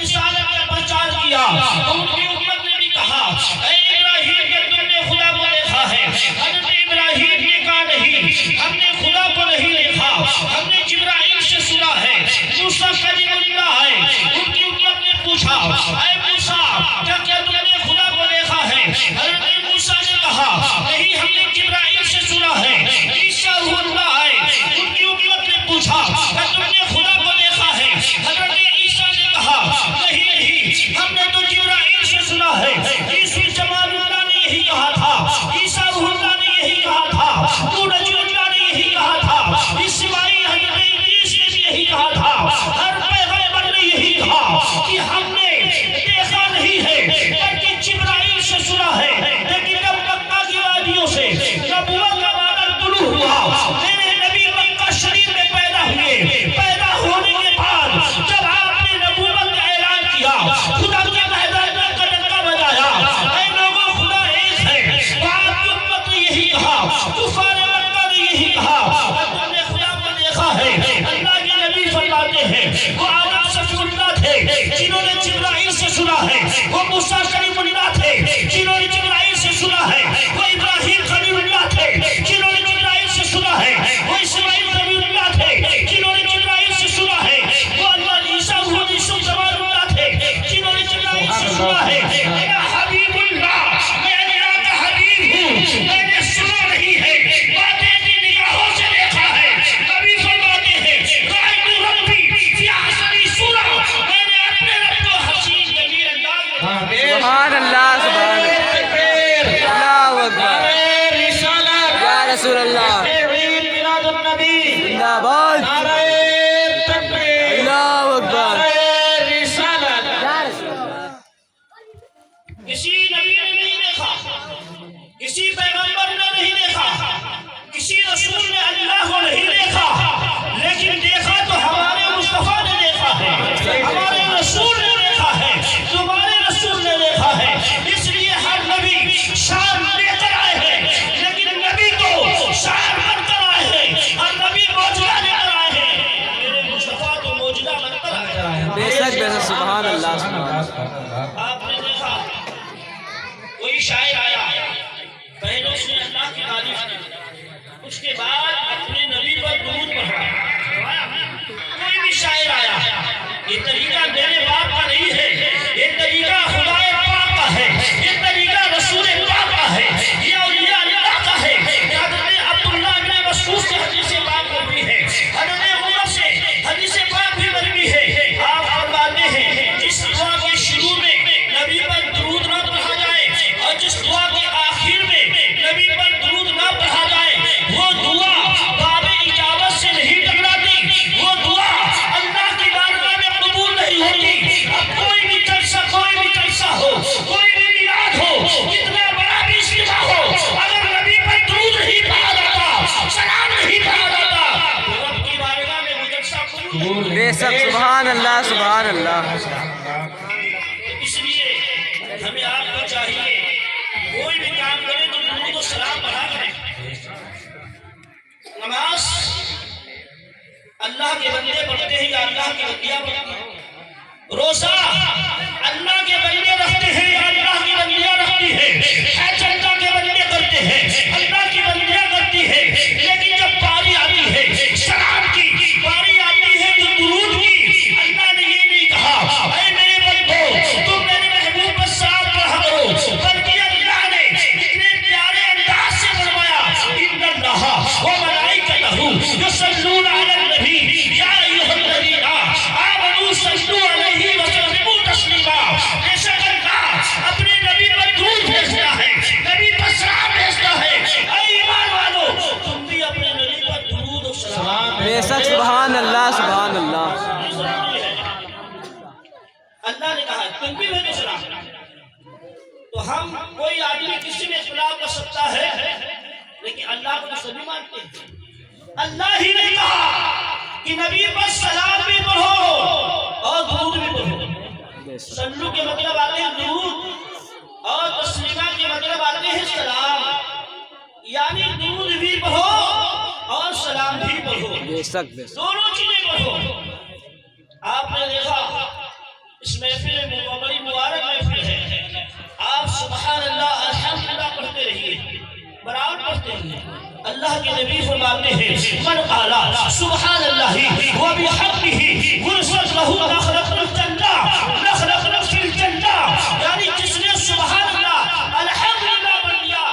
رسالت کا پرچار کیا تو ان کی امت نے بھی کہا اے ابراہیم کہ تم نے خدا کو دیکھا ہے؟ حضرت ابراہیم نے کہا نہیں، ہم نے خدا کو نہیں دیکھا، ہم نے جبرائیل سے سنا ہے موسیٰ کلیم اللہ ہے۔ ان کی امت نے پوچھا اے موسیٰ کیا تم نے خدا کو دیکھا ہے؟ حضرت موسیٰ نے کہا نہیں، ہم نے جبرائیل سے سنا ہے عیسیٰ روح اللہ ہے۔ ان کی امت نے پوچھا کہ تم نے خدا کو دیکھا ہے؟ حضرت عیسیٰ نے کہا نہیں، ہم نے تو جبرائیل سے سنا ہے۔ عیسیٰ جمال اللہ نے یہی کہا تھا، عیسیٰ روح اللہ نے یہی کہا تھا، نور اللہ نے یہی کہا تھا، اسماعیل حضرت ادریس نے بھی یہی کہا تھا، ہر پیغمبر نے یہی کہا کہ ہم نے دیکھا نہیں ہے بلکہ جبرائیل سے سنا ہے۔ لیکن جب مکہ کی وادیوں سے نبوت کا بادل طلوع ہوا، میرے نبی مکہ شریف میں پیدا ہوئے، پیدا ہونے کے بعد جب آپ نے نبوت کا اعلان کیا، خدا کے وحدانیت کا ڈنکا بجایا، اے لوگوں خدا ایک ہے، تو آپ کی امت نے یہی کہا، کفار مکہ نے یہی کہا تم نے خدا کو دیکھا ہے۔ اللہ کے نبی فرماتے ہیں وہ آدم صفی اللہ تھے جنہوں نے جبرائیل سے سنا ہے، وہ موسیٰ کلیم اللہ تھے جنہوں نے جبرائیل سے سنا ہے، وہ ابراہیم خلیل اللہ تھے جنہوں نے جبرائیل سے سنا ہے، وہ اسماعیل خلیل اللہ تھے جنہوں نے جبرائیل سے سنا ہے، وہ اللہ عیسیٰ روح یوسف جمال اللہ تھے جنہوں نے جبرائیل سے سنا ہے۔ اے حبیب اللہ، میں اللہ کا حبیب ہوں، میں نے سنا نہیں ہے، باتیں اپنی نگاہوں سے دیکھا ہے۔ نبی فرماتے ہیں رأیت ربی فی احسن صورۃ، میں نے اپنے رب کو حسین جمیل انداز میں سبحان اللہ، سبحان اللہ، اللہ اکبر، یا رسول اللہ، میلاد النبی، زندہ باد، اللہ اکبر، کسی نبی نے نہیں دیکھا، کسی پیغمبر نے نہیں دیکھا، کسی رسول نے اللہ کو نہیں دیکھا، لیکن دیکھا تو ہمارے مصطفیٰ نے دیکھا ہے، ہمارے رسول نے دیکھا ہے، تمہارے رسول نے دیکھا ہے۔ اس لیے ہر نبی شان لے کر آئے ہیں، لیکن نبی کو شان بن کر آئے ہیں، ہر نبی موجودہ لے کر آئے ہیں، میرے مصطفیٰ تو موجودہ بن کر آئے ہیں۔ بے شک بے شک، سبحان اللہ، سبحان اللہ، آپ نے دیکھا کوئی شاعر آیا، پہلے اس نے اللہ کی تعریف کی، اس کے بعد اپنے نبی پر درود پڑھا۔ کوئی بھی شاعر آیا، یہ طریقہ میرے باپ کا نہیں ہے، یہ طریقہ خدا پاک کا ہے، یہ طریقہ رسول پاک کا ہے، یہ اولیاء اللہ کا ہے۔ حضرت عبداللہ بن مسعود سے حدیث پاک مروی ہے، حضرت عمر سے حدیث پاک بھی مروی ہے۔ آپ فرماتے ہیں جس دعا کے شروع میں نبی پر درود نہ پڑھا جائے اور جس دعا کے آخر میں نبی پر درود نہ پڑھا جائے، وہ دعا باب اجابت سے نہیں ٹکراتی، وہ دعا اللہ کی بارگاہ میں قبول نہیں ہوتی۔ اب کوئی بھی جلسہ ہو، کوئی بھی میلاد ہو، کتنا بڑا بھی اجتماع ہو، اگر نبی پر درود نہیں پڑھا جاتا، سلام نہیں پڑھا جاتا، تو رب کی بارگاہ میں وہ جلسہ قبول نہیں۔ بے شک، سبحان اللہ، سبحان اللہ، اس لیے ہمیں آپ کو چاہیے کوئی بھی کام کرے تو درود و سلام پڑھا کریں۔ نماز اللہ کے بندے پڑھتے ہیں یا اللہ کی بندیاں پڑھتی ہیں؟ روزہ اللہ کے بندے رکھتے ہیں یا اللہ کی بندیاں رکھتی ہیں؟ حج اللہ کے بندے کرتے ہیں، اللہ کی بندیاں کرتی ہیں، لیکن جب باری آتی ہے سلام کی، باری آتی ہے تو درود کی، اللہ نے یہ نہیں کہا اے میرے بندو تم میرے محبوب پر سلام پڑھا کرو، بلکہ اللہ نے اتنے پیارے انداز سے فرمایا ان اللہ و ملائکتہ یصلون علی النبی یا ایھا الذین آمنوا صلوا علیہ وسلموا تسلیما۔ بے شک اللہ اپنے نبی پر درود بھیجتا ہے، نبی پر سلام بھیجتا ہے۔ اے ایمان والو تم بھی اپنے نبی پر درود و سلام بے شک، سبحان اللہ، سبحان اللہ، اللہ نے کہا تم بھی بھیجو سلام۔ تو ہم کوئی آدمی کسی میں اختلاف کر سکتا ہے، لیکن اللہ کو تو سبھی مانتے ہیں۔ اللہ ہی نے کہا کہ نبی پر سلام بھی پڑھو اور درود بھی پڑھو۔ سلو کے مطلب آتے ہیں درود اور تسلیمہ کے مطلب آتے ہیں سلام، یعنی درود بھی پڑھو اور سلام بھی پڑھو، بے شک بے شک، دونوں چیزیں پڑھو۔ آپ نے دیکھا اس محفل میں بڑی مبارک محفل ہے. آپ سبحان اللہ الحمدللہ پڑھتے رہیے، برابر پڑھتے رہیے. اللہ کے نبی فرماتے ہیں من قال سبحان اللہ وبحمدہ غفرت لہ دخلت الجنہ دخلت فی الجنہ. یعنی جس نے سبحان اللہ الحمدللہ پڑھ لیا،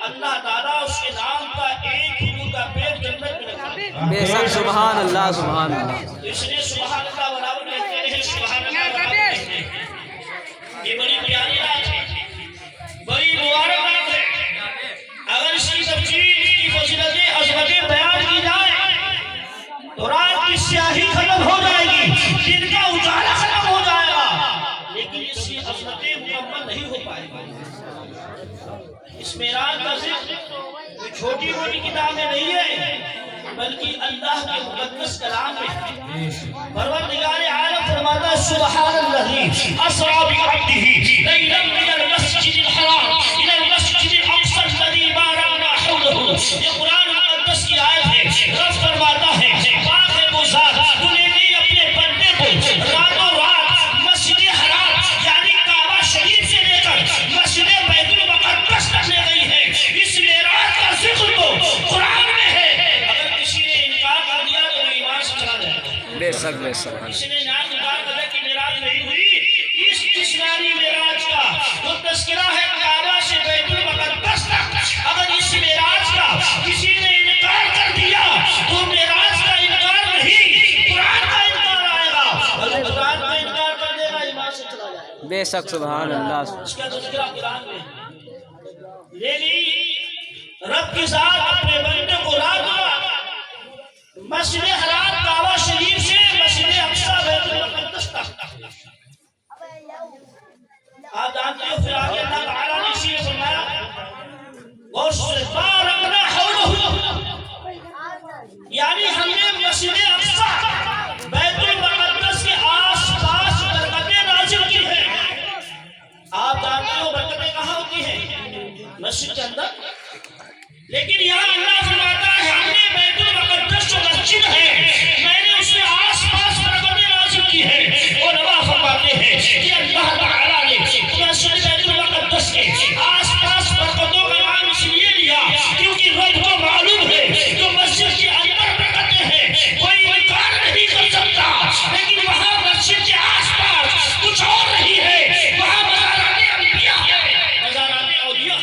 اللہ تعالیٰ اس کے نام کا ایک کھجور کا پیڑ جنت میں رکھا. بے شک سبحان اللہ سبحان اللہ. اس نے سبحان اللہ برابر کہتے ہیں، سبحان اللہ برابر کہتے ہیں. یہ بڑی پیاری رات ہے، بڑی مبارک رات ہے. اگر اس کی تفصیل، اس کی فضیلتیں، عظمتیں بیان کی جائے تو رات کی سیاہی ختم ہو جائے گی، دن کا اجالا ختم ہو جائے گا، لیکن اس کی عظمتیں مکمل نہیں ہو پائے گی. اس معراج کا ذکر کوئی چھوٹی موٹی کتابیں نہیں ہے، بلکہ اللہ کے مقدس کلام میں. پروردگار عالم فرماتا ہے سبحان الذی اسری بعبدہ لیلا من المسجد الحرام الی المسجد الاقصی الذی بارکنا حولہ. یہ قرآن مقدس کی آیت ہے. رب فرماتا ہے پاک ہے وہ ذات جو نے اپنے بندے کو راتوں رات مسجد حرام یعنی کعبہ شریف سے لے کر مسجد بیت المقدس تک لے گئی ہے. اس معراج کا ذکر تو قرآن میں ہے. اگر کسی نے انکار کر دیا تو وہ ایمان سے چلا جائے گا. بے شک بے شک. کسی نے انکار کر دیا کہ معراج نہیں ہوئی، اس جسمانی معراج کا جو تذکرہ ہے کعبہ سے بیت المقدس تک، اگر اس معراج کا کسی نے انکار کر دیا تو معراج کا انکار نہیں، قرآن کا انکار آئے گا. اگر قرآن کا انکار کر دے گا ایمان سے چلا جائے گا. بے شک سبحان اللہ. اس کا تذکرہ قرآن میں ہے. لیکن رب کی ذات اپنے بندے کو رات مسجد حرام کعبہ شریف سے مسجد اقصی بیت المقدس تک. آپ جانتے ہو پھر آگے اللہ تعالیٰ نے اسی نے فرمایا بارکنا حولہ، یعنی ہم نے مسجد اقصی بیت المقدس کے آس پاس برکتیں نازل کی ہیں. آپ جانتے ہو برکتیں کہاں ہوتی ہیں؟ مسجد کے اندر. لیکن یہاں اللہ فرماتا ہے ہم نے بیت المقدس جو مسجد ہے میں نے اس میں آس پاس برکتیں نازل کی ہیں. اور علماء فرماتے ہیں کہ اللہ تعالیٰ نے مسجد بیت المقدس کے آس پاس برکتوں کا نام اس لیے لیا کیونکہ رب کو معلوم ہے جو مسجد کے اندر برکتیں ہیں کوئی انکار نہیں کر سکتا. لیکن وہاں مسجد کے آس پاس کچھ اور نہیں ہے، وہاں مزارات انبیاء ہے، مزارات اولیاء.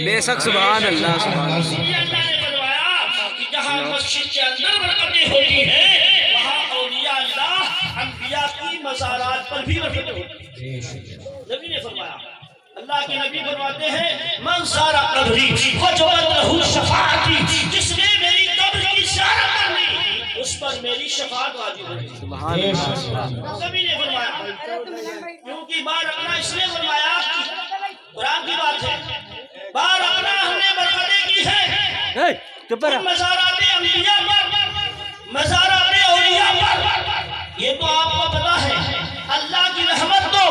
بے شک سبحان اللہ سبحان اللہ. اللہ نے فرمایا کہ جہاں مسجد کے اندر برکتیں ہوتی ہیں وہاں اولیاء اللہ انبیاء کی مزارات پر بھی برکتیں ہوتی ہیں. نبی نے فرمایا، اللہ کے نبی فرماتے ہیں من زار قبری وجبت لہ شفاعتی، جس نے میری قبر کی زیارت کر لی اس پر میری شفاعت واجب ہوگی. سبحان اللہ. نبی نے فرمایا کیونکہ بارکنا اس نے فرمایا قرآن کی بات ہے. بارکنا ہم نے برکتیں کی ہے مزارات انبیاء پر، مزارات اولیاء پر. یہ تو آپ کو پتا ہے اللہ کی رحمت تو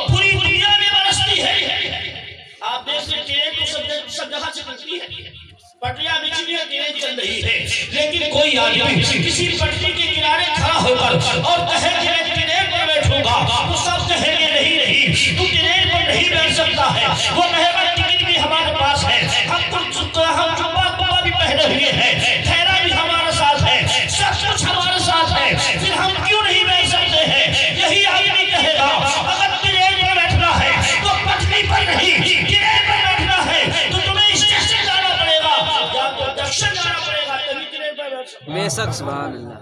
پوری دنیا میں برستی ہے. آپ دیکھ سکتے ہیں تو سب جگہ سے چلتی ہے، پٹریاں بچھی ہے، ٹرین چل رہی ہے، لیکن کوئی آدمی کسی پٹری کے کنارے کھڑا ہو کر اور کہے کہ میں ٹرین پر بیٹھوں گا تو سب کہیں گے نہیں تو ٹرین پر نہیں بیٹھ سکتا ہے. وہ کہے گا ٹکٹ بھی ہمارے پاس ہے، ہم جبہ بھی پہنے ہوئے ہیں، تھیلا بھی ہمارے ساتھ ہے، سب کچھ ہمارے ساتھ ہے، پھر ہم کیوں نہیں بیٹھ سکتے ہیں؟ یہی آدمی کہے گا اگر ٹرین پر بیٹھنا ہے تو پٹری پر نہیں، ٹرین پر بیٹھنا ہے تو تمہیں اسٹیشن جانا پڑے گا یا تو جنکشن جانا پڑے گا تبھی ٹرین پر بیٹھ سکتے. بے شک سبحان اللہ.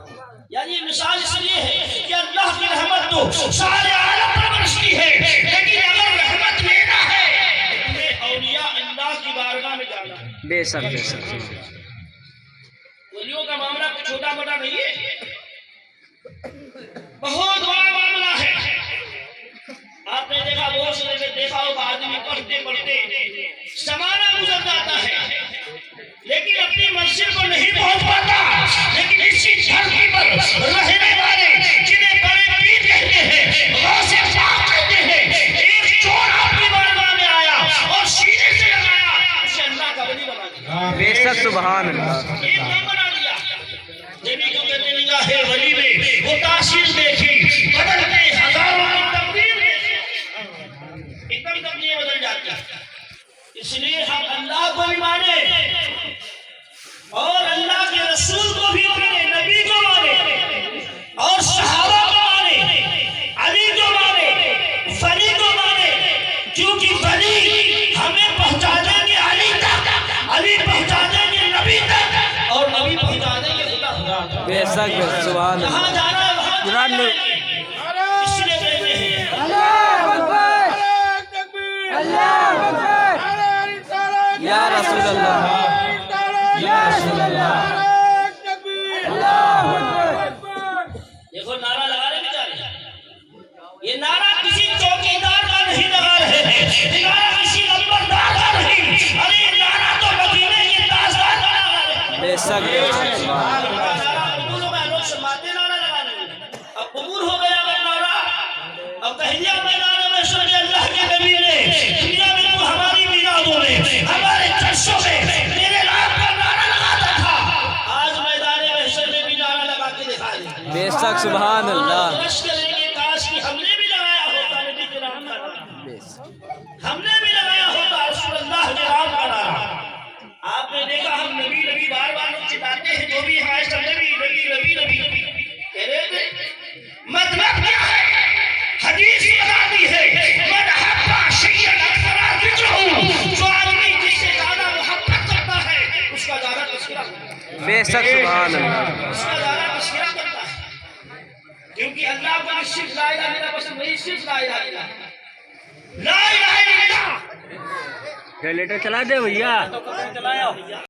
یعنی یہ مثال اس لیے ہے کہ اللہ کی رحمت تو سارے عالم پر برستی ہے، لیکن اگر رحمت لینا ہے تمہیں اولیاء اللہ کی بارگاہ میں جانا ہے. بے شک بے شک. ولیوں کا معاملہ کوئی چھوٹا موٹا نہیں ہے، بہت بڑا معاملہ ہے. آپ نے دیکھا بہت سے جگہ دیکھا ہوگا آدمی پڑھتے پڑھتے زمانہ گزر جاتا ہے لیکن اپنی منزل کو نہیں پہنچ پاتا. لیکن اسی دھرتی پر رہنے والے جنہیں بڑے پیر کہتے ہیں، غوث پاک کہتے ہیں، ایک چور آپ کی بارگاہ میں آیا اور سینے سے لگایا، اسے اللہ کا ولی بنا دیا. بے شک سبحان اللہ. ایک نام بنا دیا. نبی کو کہتے نگاہ ولی میں وہ تاثیر دیکھی بدل گئے ہزاروں تقدیر اللہ کو بھی مانے اور اللہ کے رسول کو بھی مانے، نبی کو مانے اور صحابہ کو مانے، علی کو مانے، ولی کو مانے، کیونکہ ولی ہمیں پہنچا دیں گے علی تک، علی پہنچا دیں گے نبی تک، اور نبی پہنچا دیں گے خدا تک۔ بے شک سبحان اللہ جہاں جانا ہے وہاں قرآن میں اس لیے کہتے ہیں یا رسول اللہ یا رسول اللہ دیکھو نعرہ لگا رہے بیچارے، یہ نعرہ کسی چوکیدار کا نہیں لگا رہے ہیں، یہ نعرہ کسی نمبردار کا نہیں، ارے یہ نعرہ تو مدینے کے تاجدار کا لگا رہے ہیں۔ بے شک سبحان اللہ قبول ہو گیا، لوگ سماتے نعرہ لگانے میں، اب قبول ہو گیا اگر نعرہ، اب تحیہ میدان میں سن اللہ کے نبی نے دنیا میں تو ہماری میلادوں میں ہمارے جلسوں میں میرے نام کا نعرہ لگاتا تھا، آج میدان محشر میں بھی نعرہ لگا کے دکھا دیں۔ بے شک سبحان اللہ کوشش کریں گے کاش کہ ہم نے بھی لگایا ہوتا نبی کے نام کا نعرہ، ہم نے بھی لگایا ہوتا رسول اللہ کے نام کا نعرہ۔ آپ نے دیکھا ہم نبی نبی بار بار لوگ چلاتے ہیں، جو بھی ہمارے سب نبی نبی نبی نبی کہہ رہے تھے، مطلب کیا ہے؟ حدیث بتاتی ہے من حب شیئا اکثر ذکرہ، جو آدمی جس سے زیادہ محبت کرتا ہے اس کا زیادہ تذکرہ کرتا ہے، بے شک سبحان اللہ اس کا زیادہ تذکرہ کرتا ہے، کیونکہ اللہ کو صرف لا الہ الا اللہ پسند نہیں، صرف لا الہ الا اللہ، لا الہ الا اللہ۔ جنریٹر چلا دے بھیا